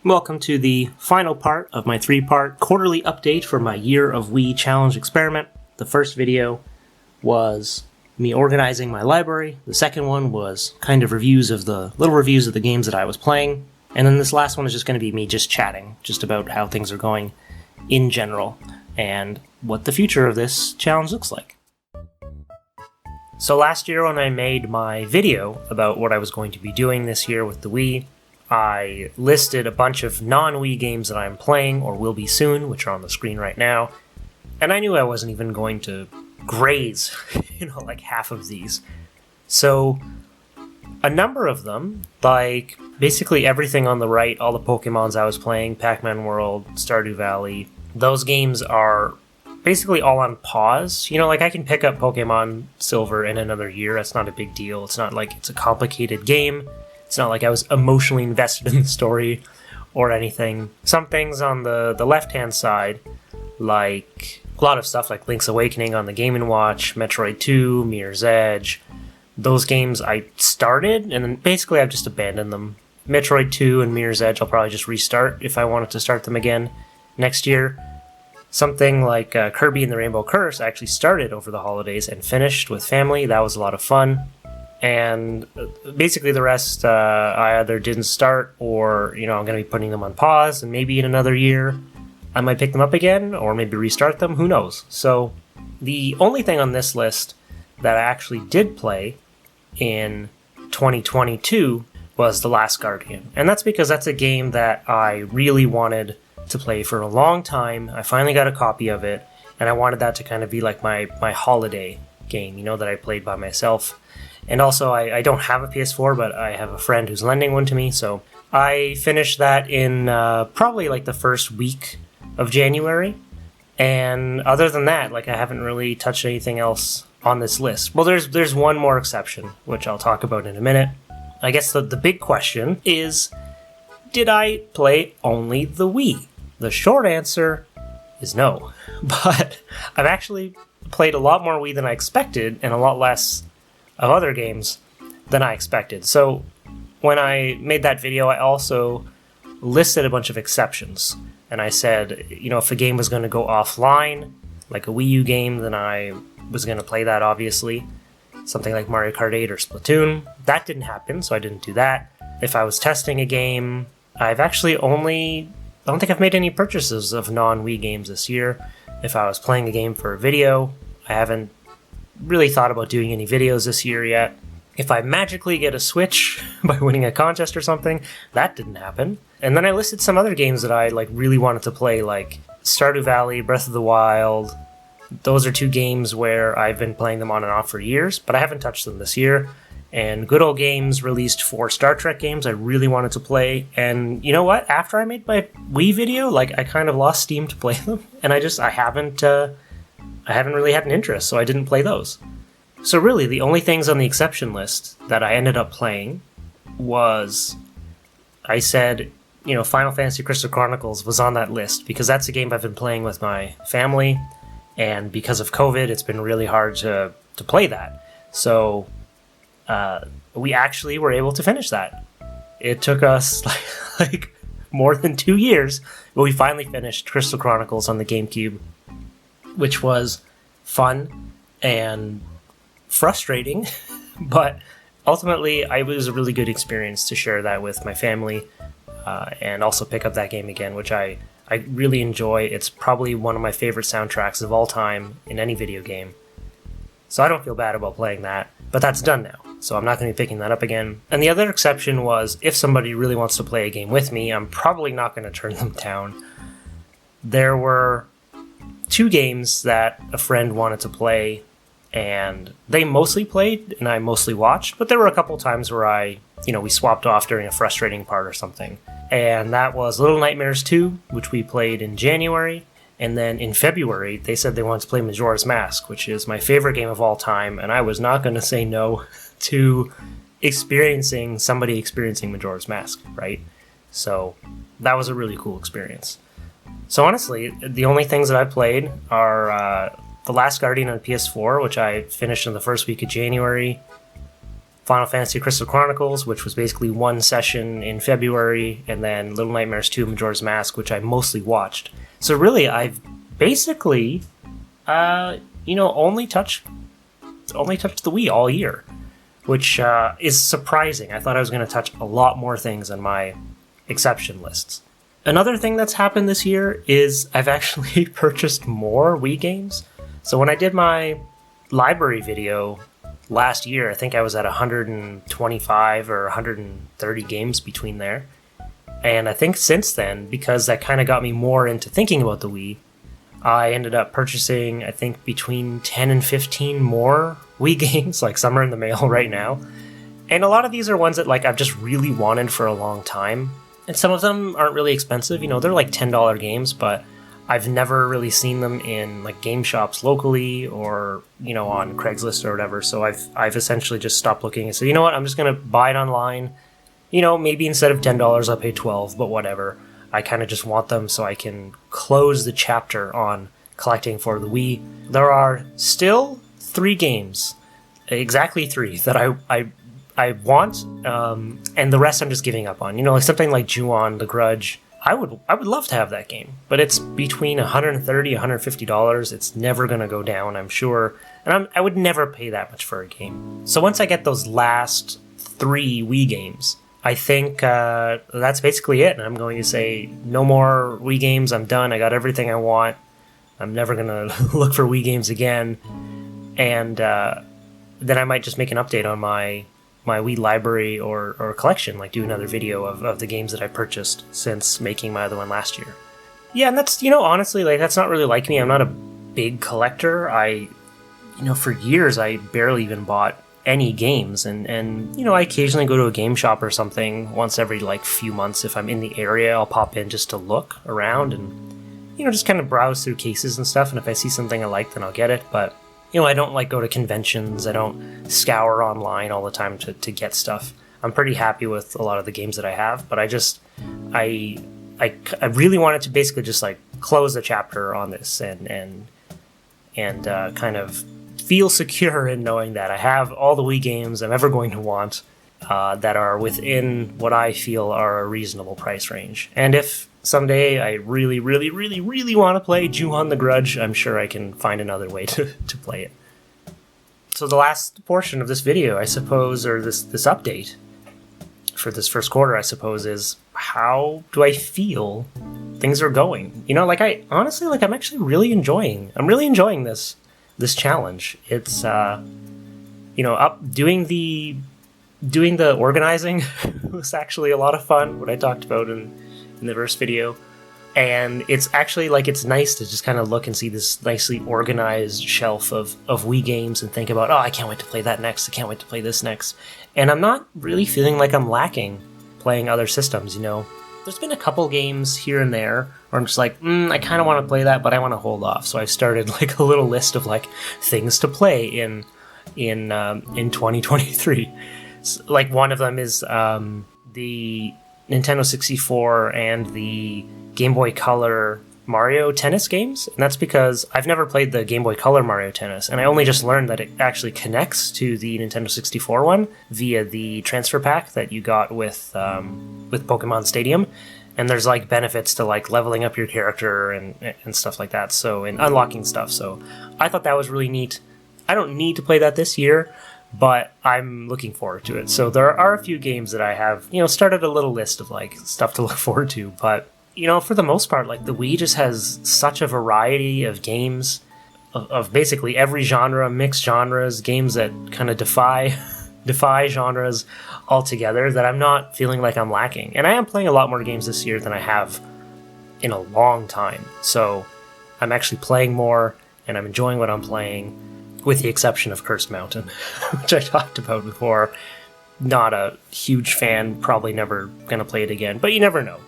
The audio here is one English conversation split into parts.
Welcome to the final part of my 3-part quarterly update for my Year of Wii Challenge experiment. The first video was me organizing my library. The second one was kind of reviews of the games that I was playing. And then this last one is just going to be me just chatting, just about how things are going in general and what the future of this challenge looks like. So last year when I made my video about what I was going to be doing this year with the Wii, I listed a bunch of non-Wii games that I'm playing or will be soon, which are on the screen right now, and I knew I wasn't even going to graze, like half of these. So a number of them, like basically everything on the right, all the Pokemons I was playing, Pac-Man World, Stardew Valley, those games are basically all on pause. I can pick up Pokemon Silver in another year, that's not a big deal. It's not like it's a complicated game. It's not like I was emotionally invested in the story or anything. Some things on the left-hand side, like a lot of stuff like Link's Awakening on the Game & Watch, Metroid 2, Mirror's Edge, those games I started, and then basically I've just abandoned them. Metroid 2 and Mirror's Edge I'll probably just restart if I wanted to start them again next year. Something like Kirby and the Rainbow Curse I actually started over the holidays and finished with family. That was a lot of fun. And basically the rest I either didn't start or, I'm going to be putting them on pause, and maybe in another year I might pick them up again or maybe restart them, who knows. So the only thing on this list that I actually did play in 2022 was The Last Guardian. And that's because that's a game that I really wanted to play for a long time. I finally got a copy of it, and I wanted that to kind of be like my holiday game, that I played by myself. And also, I don't have a PS4, but I have a friend who's lending one to me, so I finished that in probably like the first week of January. And other than that, I haven't really touched anything else on this list. Well, there's one more exception, which I'll talk about in a minute. I guess the big question is, did I play only the Wii? The short answer is no. But I've actually played a lot more Wii than I expected, and a lot less of other games than I expected. So when I made that video, I also listed a bunch of exceptions. And I said, if a game was going to go offline, like a Wii U game, then I was going to play that, obviously. Something like Mario Kart 8 or Splatoon. That didn't happen, so I didn't do that. If I was testing a game, I've actually I don't think I've made any purchases of non-Wii games this year. If I was playing a game for a video, I haven't really thought about doing any videos this year yet. If I magically get a Switch by winning a contest or something, that didn't happen. And then I listed some other games that I really wanted to play, like Stardew Valley, Breath of the Wild. Those are two games where I've been playing them on and off for years, but I haven't touched them this year. And Good Old Games released 4 Star Trek games I really wanted to play. And you know what? After I made my Wii video, I kind of lost steam to play them. And I haven't really had an interest, so I didn't play those. So really, the only things on the exception list that I ended up playing was, I said, Final Fantasy Crystal Chronicles was on that list, because that's a game I've been playing with my family, and because of COVID, it's been really hard to play that. So we actually were able to finish that. It took us more than 2 years, but we finally finished Crystal Chronicles on the GameCube, which was fun and frustrating, but ultimately it was a really good experience to share that with my family and also pick up that game again, which I really enjoy. It's probably one of my favorite soundtracks of all time in any video game. So I don't feel bad about playing that, but that's done now, so I'm not going to be picking that up again. And the other exception was, if somebody really wants to play a game with me, I'm probably not going to turn them down. There were 2 games that a friend wanted to play, and they mostly played and I mostly watched, but there were a couple times where we swapped off during a frustrating part or something. And that was Little Nightmares 2, which we played in January, and then in February they said they wanted to play Majora's Mask, which is my favorite game of all time, and I was not going to say no to somebody experiencing Majora's Mask, right? So that was a really cool experience. So honestly, the only things that I played are The Last Guardian on PS4, which I finished in the first week of January, Final Fantasy Crystal Chronicles, which was basically one session in February, and then Little Nightmares 2 Majora's Mask, which I mostly watched. So really, I've basically, only touched the Wii all year, which is surprising. I thought I was going to touch a lot more things on my exception lists. Another thing that's happened this year is I've actually purchased more Wii games. So when I did my library video last year, I think I was at 125 or 130 games between there. And I think since then, because that kind of got me more into thinking about the Wii, I ended up purchasing, I think, between 10 and 15 more Wii games, like some are in the mail right now. And a lot of these are ones that I've just really wanted for a long time. And some of them aren't really expensive, they're like $10 games, but I've never really seen them in game shops locally or, on Craigslist or whatever. So I've essentially just stopped looking and said, you know what, I'm just going to buy it online. Maybe instead of $10, I'll pay $12, but whatever. I kind of just want them so I can close the chapter on collecting for the Wii. There are still 3 games, exactly 3, that I want, and the rest I'm just giving up on. Something like Ju-On, The Grudge. I would love to have that game, but it's between $130, $150. It's never going to go down, I'm sure, and I would never pay that much for a game. So once I get those last 3 Wii games, I think that's basically it, and I'm going to say no more Wii games. I'm done. I got everything I want. I'm never going to look for Wii games again, and then I might just make an update on my Wii library or collection, do another video of the games that I purchased since making my other one last year. Yeah, and that's, honestly, that's not really like me. I'm not a big collector. For years, I barely even bought any games, and I occasionally go to a game shop or something once every, few months. If I'm in the area, I'll pop in just to look around and, just kind of browse through cases and stuff, and if I see something I like, then I'll get it, but I don't go to conventions. I don't scour online all the time to get stuff. I'm pretty happy with a lot of the games that I have, but I really wanted to basically just close the chapter on this and kind of feel secure in knowing that I have all the Wii games I'm ever going to want that are within what I feel are a reasonable price range. And if someday I really, really, really, really want to play Ju-On The Grudge, I'm sure I can find another way to play it. So the last portion of this video, I suppose, or this update for this first quarter, I suppose, is how do I feel things are going? I honestly, I'm actually really enjoying this challenge. It's, doing the organizing was actually a lot of fun, what I talked about in the first video. And it's actually it's nice to just kind of look and see this nicely organized shelf of Wii games and think about, oh, I can't wait to play that next. I can't wait to play this next. And I'm not really feeling like I'm lacking playing other systems, There's been a couple games here and there where I'm just I kind of want to play that, but I want to hold off. So I've started a little list of things to play in 2023. So, one of them is the Nintendo 64 and the Game Boy Color Mario Tennis games, and that's because I've never played the Game Boy Color Mario Tennis, and I only just learned that it actually connects to the Nintendo 64 one via the transfer pack that you got with Pokemon Stadium, and there's benefits to leveling up your character and stuff like that, so, and unlocking stuff, so I thought that was really neat. I don't need to play that this year, but I'm looking forward to it. So there are a few games that I have, started a little list of stuff to look forward to, but for the most part, the Wii just has such a variety of games of basically every genre, mixed genres, games that kind of defy genres altogether, that I'm not feeling like I'm lacking. And I am playing a lot more games this year than I have in a long time. So I'm actually playing more, and I'm enjoying what I'm playing, with the exception of Cursed Mountain, which I talked about before. Not a huge fan, probably never going to play it again, but you never know.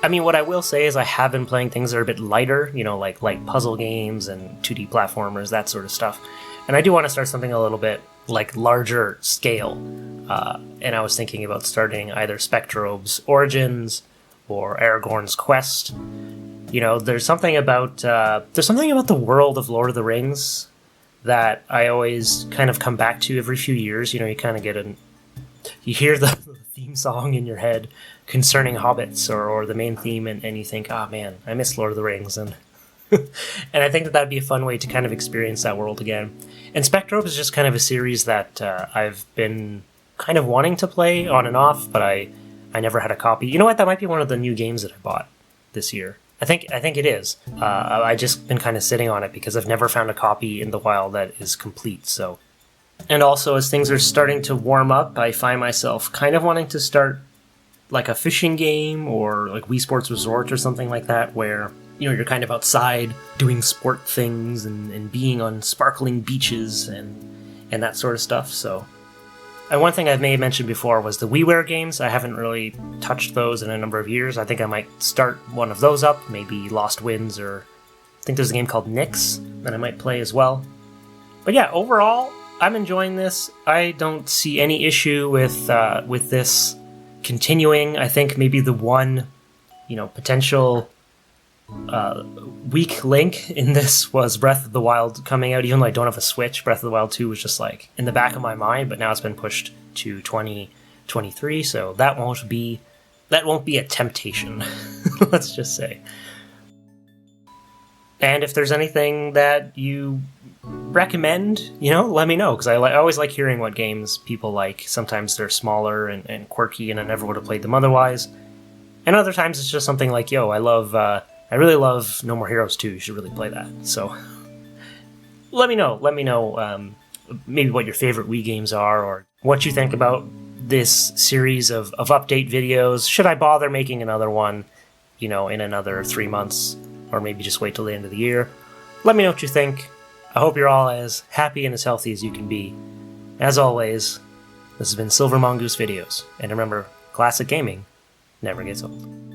I mean, what I will say is I have been playing things that are a bit lighter, like puzzle games and 2D platformers, that sort of stuff. And I do want to start something a little bit larger scale. And I was thinking about starting either Spectrobes Origins or Aragorn's Quest. There's something about the world of Lord of the Rings that I always kind of come back to every few years. You kind of get you hear the theme song in your head concerning hobbits or the main theme, and you think, oh man, I miss Lord of the Rings, and and I think that that'd be a fun way to kind of experience that world again. And Spectrum is just kind of a series that I've been kind of wanting to play on and off, but I never had a copy. You know what? That might be one of the new games that I bought this year. I think it is. I just been kind of sitting on it because I've never found a copy in the wild that is complete. So, and also as things are starting to warm up, I find myself kind of wanting to start like a fishing game or like Wii Sports Resort or something like that, where you're kind of outside doing sport things and being on sparkling beaches and that sort of stuff. So, and one thing I may have mentioned before was the WiiWare games. I haven't really touched those in a number of years. I think I might start one of those up, maybe Lost Winds, or I think there's a game called Nyx that I might play as well. But yeah, overall, I'm enjoying this. I don't see any issue with this continuing. I think maybe the one, potential weak link in this was Breath of the Wild coming out. Even though I don't have a Switch, Breath of the Wild 2 was just like in the back of my mind, but now it's been pushed to 2023, so that won't be a temptation. Let's just say. And if there's anything that you recommend, let me know, because I always like hearing what games people like. Sometimes they're smaller and quirky, and I never would have played them otherwise. And other times it's just something like, I really love No More Heroes 2. You should really play that. So let me know. Maybe what your favorite Wii games are, or what you think about this series of update videos. Should I bother making another one, in another 3 months, or maybe just wait till the end of the year? Let me know what you think. I hope you're all as happy and as healthy as you can be. As always, this has been Silver Mongoose Videos. And remember, classic gaming never gets old.